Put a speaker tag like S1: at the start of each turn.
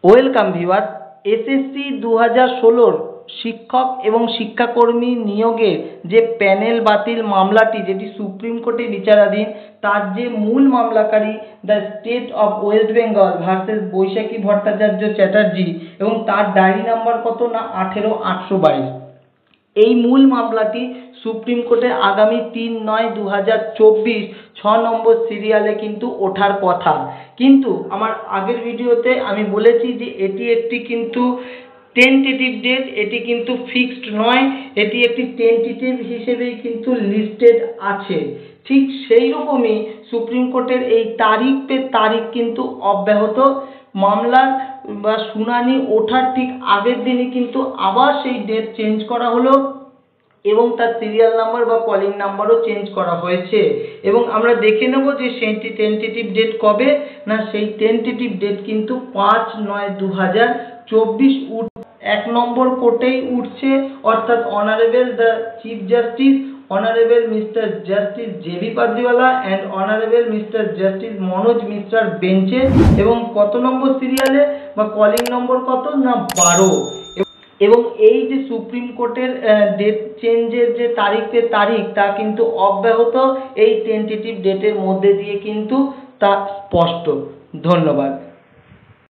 S1: Welcome viewers. SSC 2016 শিক্ষক এবং শিক্ষাকর্মী নিয়োগের যে প্যানেল বাতিল মামলাটি, যেটি সুপ্রিম কোর্টে বিচারাধীন, তার যে মূল মামলাকারী the state of West Bengal versus Baishakhi Bhattacharya Chatterjee, এবং তার ডায়েরি নাম্বার কত না 18822। এই মূল মামলাটি সুপ্রিম কোর্টে আগামী 3/9/2024 6 নম্বর সিরিয়ালে কিন্তু ওঠার কথা। কিন্তু আমার আগের ভিডিওতে আমি বলেছি যে এটি একটি কিন্তু টেন্টেটিভ ডেট, এটি কিন্তু ফিক্সড নয়, এটি একটি টেন্টেটিভ হিসেবেই কিন্তু লিস্টেড আছে। ঠিক সেই রকমই সুপ্রিম কোর্টের এই তারিখ পে তারিখ কিন্তু অব্যাহত। মামলার বা শুনানি ওঠার ঠিক আগের দিনই কিন্তু আবার সেই ডেট চেঞ্জ করা হলো এবং তার সিরিয়াল নাম্বার বা কলিং নাম্বারও চেঞ্জ করা হয়েছে। এবং আমরা দেখে নেব যে সেই টেন্টেটিভ ডেট কবে না, সেই টেন্টেটিভ ডেট কিন্তু 5/9/2024 এক নম্বর কোর্টেই উঠছে, অর্থাৎ honourable the chief justice honourable mister justice J B Pardiwala and honourable mister justice Manoj মিশ্রার বেঞ্চে। এবং কত নম্বর সিরিয়ালে বা কলিং নম্বর কত না 12। এবং এই যে সুপ্রিম কোর্টের ডেট চেঞ্জের যে তারিখ তা কিন্তু অব্যাহত, এই টেন্টেটিভ ডেটের মধ্যে দিয়ে কিন্তু তা স্পষ্ট। ধন্যবাদ।